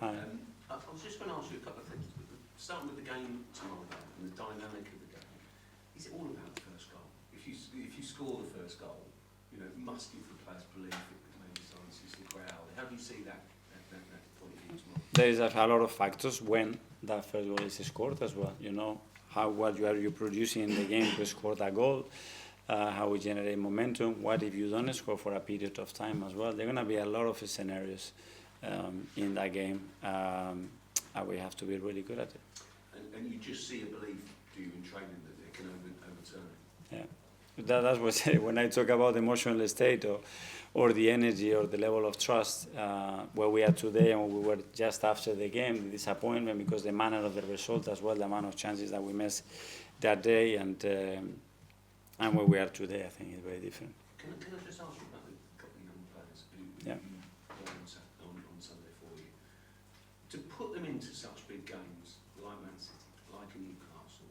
Hi. I was just going to ask you a couple of things. Starting with the game tomorrow and the dynamic of the game, is it all about the first goal? If you score the first goal, you know, it must give the players belief, it maybe silences the crowd. How do you see that point of view tomorrow? There is a lot of factors when that first goal is scored as well. You know, what you producing in the game to score that goal, how we generate momentum. What if you don't score for a period of time as well? There are going to be a lot of scenarios in that game, and we have to be really good at it. And you just see a belief, do you, in training that they can overturn it? Yeah, that's what when I talk about emotional state or the energy or the level of trust where we are today and we were just after the game, the disappointment because the manner of the result as well, the amount of chances that we missed that day and where we are today, I think is very different. Can I just ask you about the couple of young players who yeah. on Sunday for you? To put them into such big games like Man City, like a Newcastle,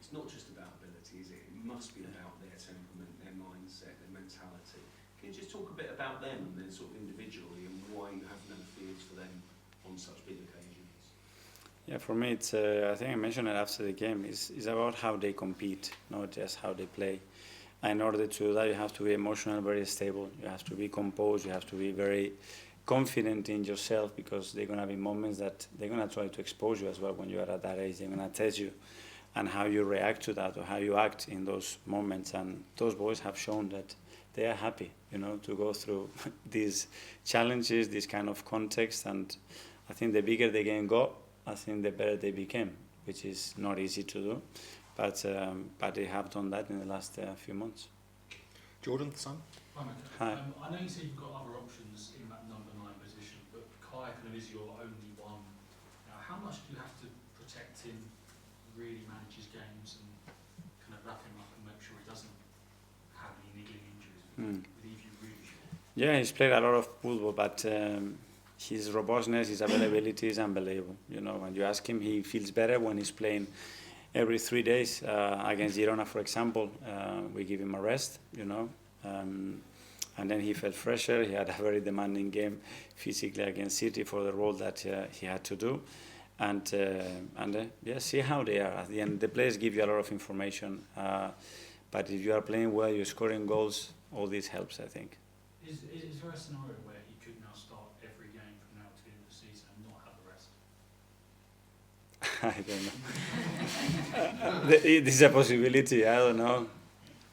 it's not just about ability, is it? It must be about their temperament, their mindset, their mentality. Can you just talk a bit about them and then sort of individually and why you have no fears for them on such big occasions? Yeah, for me, it's I think I mentioned it after the game. It's about how they compete, not just how they play. And in order to do that, you have to be emotionally very stable. You have to be composed. You have to be very confident in yourself because there are going to be moments that they're going to try to expose you as well when you are at that age. They're going to test you and how you react to that or how you act in those moments. And those boys have shown that they are happy, you know, to go through these challenges, this kind of context. And I think the bigger the game got, I think the better they became, which is not easy to do. But they have done that in the last few months. Jordan, son? Hi, Mikel. Hi. I know you say you've got other options in that number 9 position, but Kai kind of is your only one. Now, how much do you have to protect him, really manage his games, and kind of wrap him up and make sure he doesn't have any niggling injuries? Leave you really short. Yeah, he's played a lot of football, but his robustness, his availability is unbelievable. You know, when you ask him, he feels better when he's playing every 3 days. Against Girona, for example, we give him a rest, you know. And then he felt fresher. He had a very demanding game physically against City for the role that he had to do. And yeah, see how they are. At the end, the players give you a lot of information. But if you are playing well, you're scoring goals, all this helps, I think. Is there a scenario where he could now start every game from now to the end of the season and not have a rest? I don't know. This is a possibility, I don't know.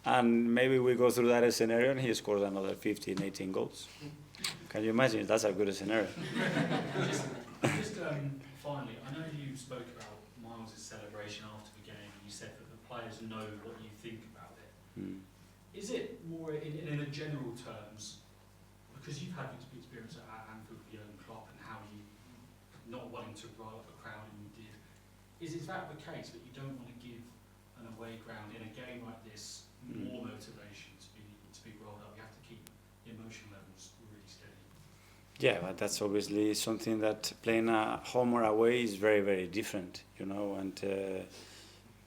And maybe we go through that scenario and he scores another 15, 18 goals. Can you imagine? That's a good scenario. just finally, I know you spoke about Myles' celebration after the game and you said that the players know what you think about it. Is it more in a general terms, because you've had experience at Anfield with Jurgen Klopp and how you not wanting to rile up a crowd and you did, is that the case that you don't want to give an away ground in a game like this more motivation to be rolled up? You have to keep the emotion levels really steady. Yeah, but that's obviously something that playing at home or away is very, very different, you know, and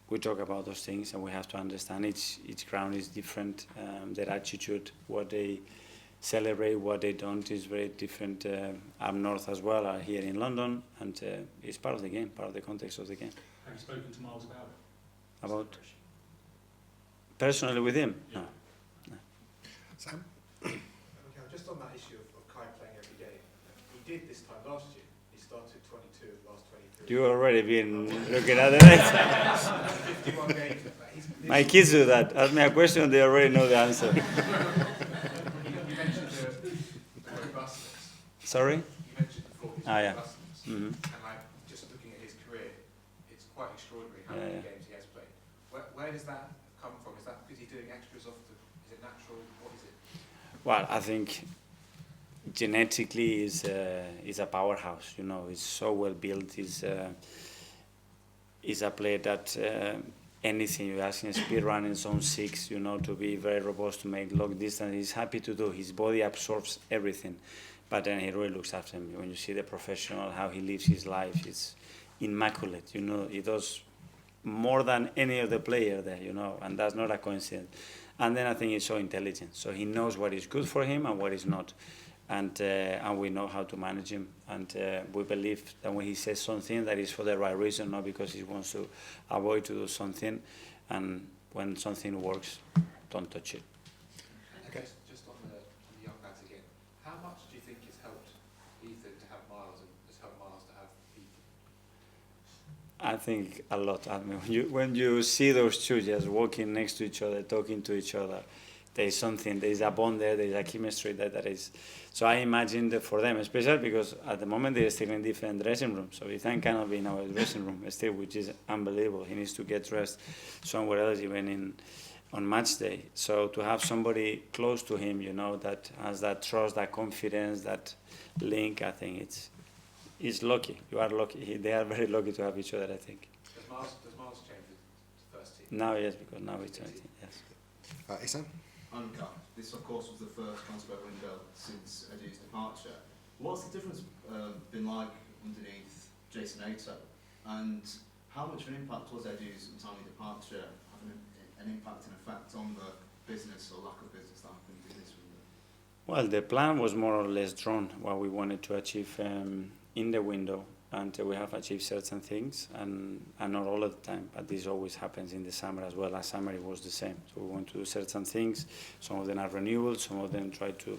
we talk about those things and we have to understand each ground is different, their attitude, what they celebrate, what they don't is very different up north as well, here in London, and it's part of the game, part of the context of the game. Have you spoken to Myles about it? About? Personally with him? Yeah. No. Sam? Okay, just on that issue of Kai playing every game, he did this time last year. He started 22 of the last 23. You already been looking at it. 51 games. My kids do that. Ask me a question, they already know the answer. You mentioned the robustness. Sorry? You mentioned before his yeah. robustness. And just looking at his career, it's quite extraordinary how many games he has played. Where does that come from? Is that because he's doing extras often? Is it natural? What is it? Well, I think genetically is a powerhouse. You know, he's so well built. He's a player that anything you ask him, speed running zone 6, you know, to be very robust, to make long distance, he's happy to do. His body absorbs everything, but then he really looks after him. When you see the professional, how he lives his life, it's immaculate. You know, he does more than any other player there, you know, and that's not a coincidence. And then I think he's so intelligent, so he knows what is good for him and what is not. and we know how to manage him, and we believe that when he says something, that is for the right reason, not because he wants to avoid to do something. And when something works, don't touch it. Okay, just on the young lads again, how much do you think it's helped Ethan to have Myles and it's helped Myles to have Ethan? I think a lot. I mean, when you see those two just walking next to each other, talking to each other, there is something, there is a bond there, there is a chemistry that is. So I imagine that for them, especially because at the moment they're still in different dressing rooms. So Ethan cannot be in our dressing room still, which is unbelievable. He needs to get dressed somewhere else, even on match day. So to have somebody close to him, that has that trust, that confidence, that link, I think it's lucky. You are lucky. They are very lucky to have each other, I think. Does Myles change the first team? Now, yes, because now it's 20, yes. Isam? This, of course, was the first transfer window since Edu's departure. What's the difference been like underneath Jason Ato? And how much of an impact was Edu's untimely departure having an impact and effect on the business or lack of business that happened in this window? Well, the plan was more or less drawn, what we wanted to achieve in the window, and we have achieved certain things, and not all of the time, but this always happens in the summer as well. Last summer it was the same. So we want to do certain things. Some of them are renewals, some of them try to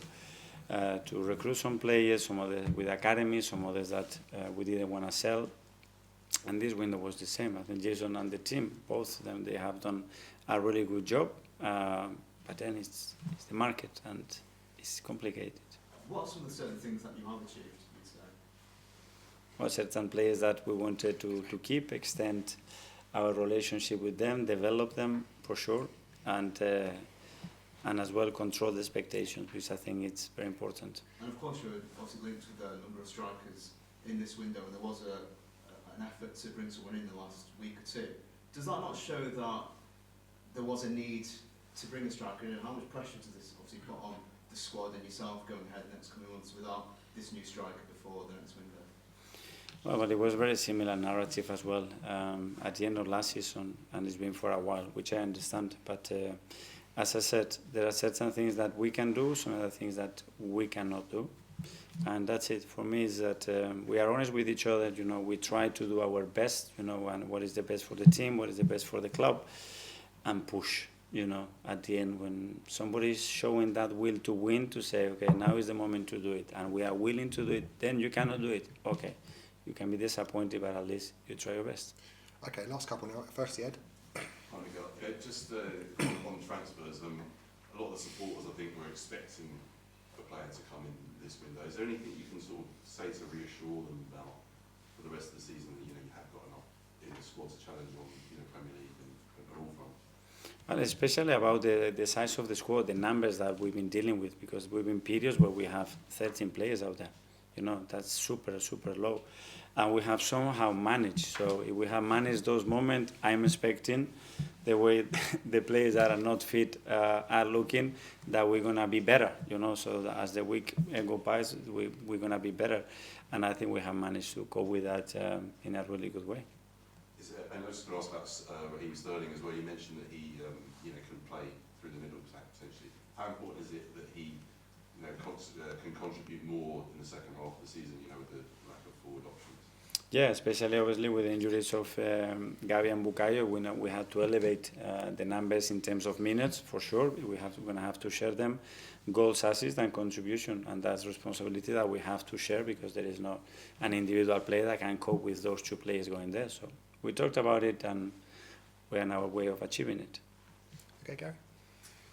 recruit some players, some of them with academies, some others that we didn't want to sell. And this window was the same. I think Jason and the team, both of them, they have done a really good job, but then it's the market and it's complicated. What are some of the certain things that you have achieved? Well, certain players that we wanted to keep, extend our relationship with them, develop them for sure, and as well control the expectations, which I think it's very important. And of course, you're obviously linked with a number of strikers in this window, and there was an effort to bring someone in the last week or two. Does that not show that there was a need to bring a striker in? And how much pressure does this obviously put on the squad and yourself going ahead next coming months without this new striker before the next window? Well, but it was very similar narrative as well at the end of last season, and it's been for a while, which I understand. But as I said, there are certain things that we can do, some other things that we cannot do, and that's it. For me, is that we are honest with each other. We try to do our best. And what is the best for the team, what is the best for the club, and push. At the end, when somebody is showing that will to win, to say, okay, now is the moment to do it, and we are willing to do it. Then you cannot do it. Okay. You can be disappointed, but at least you try your best. Okay, last couple now. First, Ed. Hi, Miguel. Just on transfers, a lot of the supporters, I think, were expecting a player to come in this window. Is there anything you can sort of say to reassure them about for the rest of the season that you have got enough in the squad to challenge on Premier League and all front? Well, especially about the size of the squad, the numbers that we've been dealing with, because we've been periods where we have 13 players out there. That's super, super low. And we have somehow managed. So if we have managed those moments, I'm expecting the way the players that are not fit are looking, that we're going to be better, so that as the week goes by, we're going to be better. And I think we have managed to cope with that in a really good way. And I was just going to ask about Raheem Sterling as well. You mentioned that he can play through the middle potentially. How important is it that he can contribute more in the second half of the season, with the lack of forward options? Yeah, especially obviously with the injuries of Gavi and Bukayo, we know we have to elevate the numbers in terms of minutes for sure. We're going to have to share them, goals, assists, and contribution, and that's responsibility that we have to share because there is not an individual player that can cope with those two players going there. So we talked about it, and we're on our way of achieving it. Okay, Gary.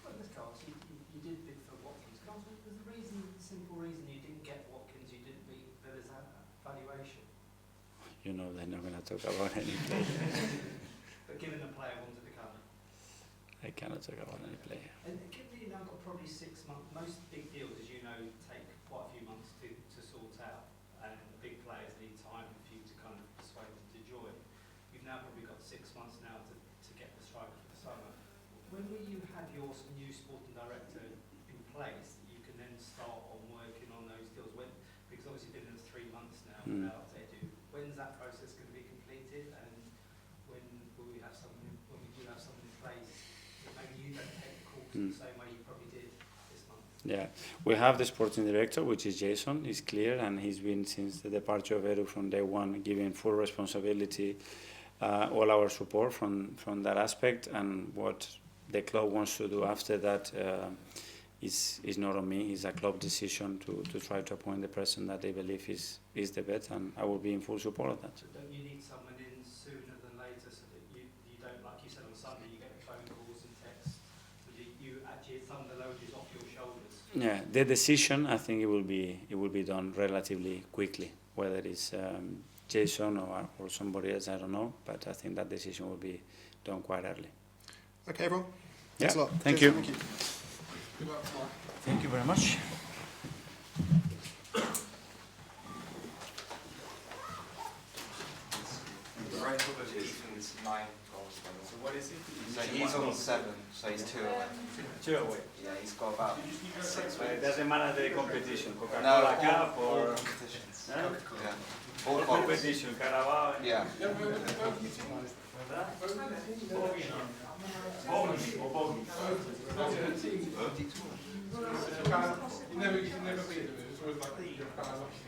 Well, let's go. You did bid for Watkins. Was the simple reason you didn't get Watkins, you didn't meet Villa's valuation? They're not going to talk about any player. But given the player wanted to come. I cannot talk about any player. And given you've now got probably 6 months, most big deals, as you know, take quite a few months to sort out, and the big players need time for you to kind of persuade them to join. You've now probably got 6 months now to get the striker for the summer. When will you have your new sporting director in place that you can then start on working on those deals? Because obviously been in 3 months now without Edu. When's that process going to be completed, and when will we have someone? When we do have someone in place, that maybe you don't take the call the same way you probably did this month? Yeah, we have the sporting director, which is Jason. He's clear, and he's been since the departure of Edu from day one, giving full responsibility, all our support from that aspect, and what the club wants to do after that is not on me. It's a club decision to try to appoint the person that they believe is the best, and I will be in full support of that. But don't you need someone in sooner than later so that you don't, like you said on Sunday, you get phone calls and texts, so that you actually, some of the load is off your shoulders? Yeah, the decision, I think it will be done relatively quickly, whether it's Jason or somebody else, I don't know, but I think that decision will be done quite early. Okay, everyone. Yeah, Thanks a lot. thank Cheers. you. Thank you. Good luck tomorrow. Thank you very much. Right foot is 9 goals. So what is he? So he's on 7, so he's 2 away. 2 away. Yeah, he's got about 6 It wins. doesn't matter the competition, No, Coca-Cola Cup all or competitions. Huh? Yeah. All all competitions. competition, Carabao. and- Yeah. ¿Verdad? Bogey, ¿no? Bogey, o bogey. You can never beat them. It's always like you're kind of lucky.